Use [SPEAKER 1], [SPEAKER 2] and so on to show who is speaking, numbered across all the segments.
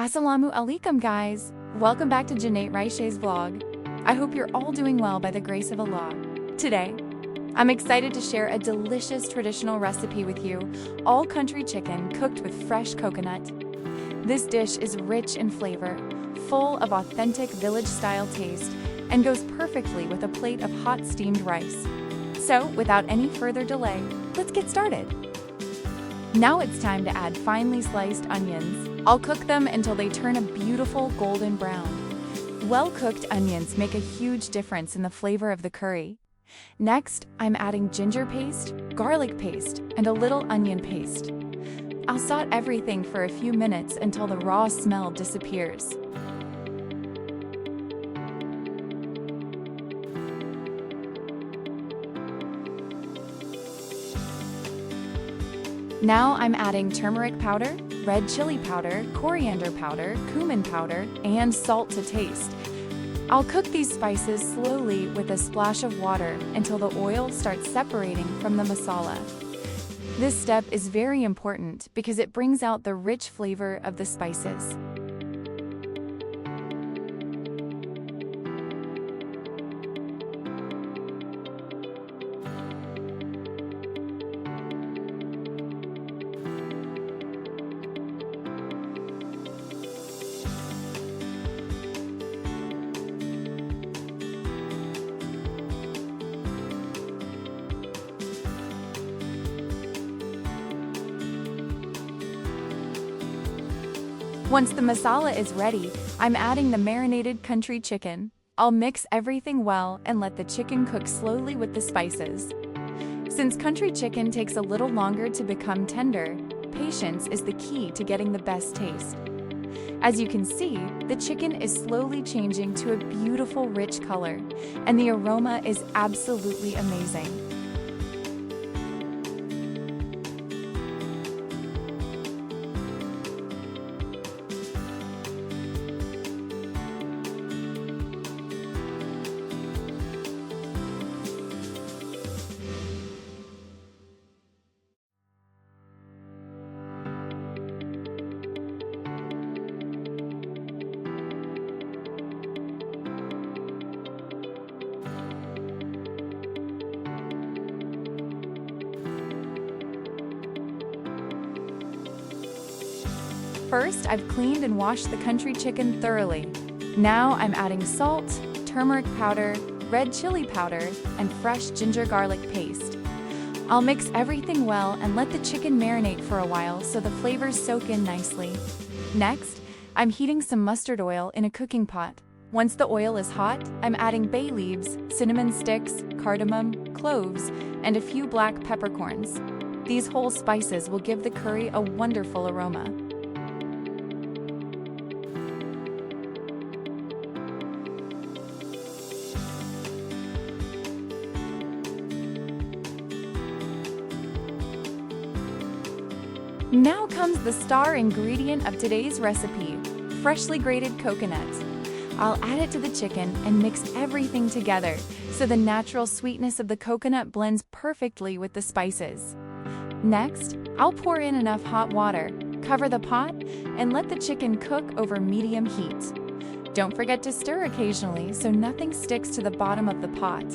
[SPEAKER 1] Assalamu alaikum guys! Welcome back to Jannat Raysha's vlog. I hope you're all doing well by the grace of Allah. Today, I'm excited to share a delicious traditional recipe with you, all country chicken cooked with fresh coconut. This dish is rich in flavor, full of authentic village-style taste, and goes perfectly with a plate of hot steamed rice. So, without any further delay, let's get started. Now it's time to add finely sliced onions. I'll cook them until they turn a beautiful golden brown. Well-cooked onions make a huge difference in the flavor of the curry. Next, I'm adding ginger paste, garlic paste, and a little onion paste. I'll saute everything for a few minutes until the raw smell disappears. Now I'm adding turmeric powder, red chili powder, coriander powder, cumin powder, and salt to taste. I'll cook these spices slowly with a splash of water until the oil starts separating from the masala. This step is very important because it brings out the rich flavor of the spices. Once the masala is ready, I'm adding the marinated country chicken. I'll mix everything well and let the chicken cook slowly with the spices. Since country chicken takes a little longer to become tender, patience is the key to getting the best taste. As you can see, the chicken is slowly changing to a beautiful rich color, and the aroma is absolutely amazing. First, I've cleaned and washed the country chicken thoroughly. Now I'm adding salt, turmeric powder, red chili powder, and fresh ginger garlic paste. I'll mix everything well and let the chicken marinate for a while so the flavors soak in nicely. Next, I'm heating some mustard oil in a cooking pot. Once the oil is hot, I'm adding bay leaves, cinnamon sticks, cardamom, cloves, and a few black peppercorns. These whole spices will give the curry a wonderful aroma. Now comes the star ingredient of today's recipe, freshly grated coconut. I'll add it to the chicken and mix everything together so the natural sweetness of the coconut blends perfectly with the spices. Next, I'll pour in enough hot water, cover the pot, and let the chicken cook over medium heat. Don't forget to stir occasionally so nothing sticks to the bottom of the pot.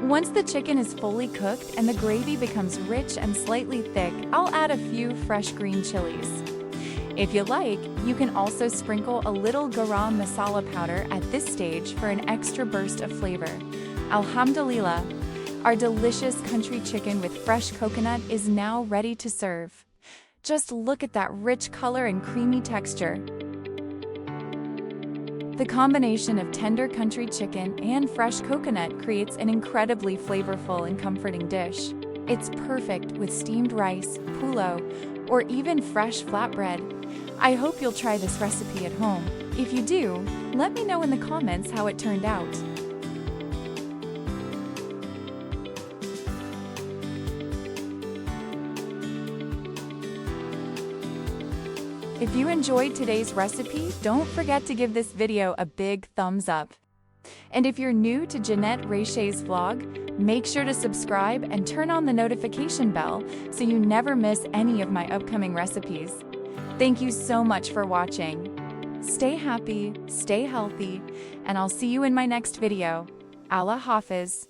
[SPEAKER 1] Once the chicken is fully cooked and the gravy becomes rich and slightly thick, I'll add a few fresh green chilies. If you like, you can also sprinkle a little garam masala powder at this stage for an extra burst of flavor. Alhamdulillah, our delicious country chicken with fresh coconut is now ready to serve. Just look at that rich color and creamy texture. The combination of tender country chicken and fresh coconut creates an incredibly flavorful and comforting dish. It's perfect with steamed rice, pulo, or even fresh flatbread. I hope you'll try this recipe at home. If you do, let me know in the comments how it turned out. If you enjoyed today's recipe, don't forget to give this video a big thumbs up. And if you're new to Jannat Raysha's vlog, make sure to subscribe and turn on the notification bell so you never miss any of my upcoming recipes. Thank you so much for watching. Stay happy, stay healthy, and I'll see you in my next video. Allah Hafiz.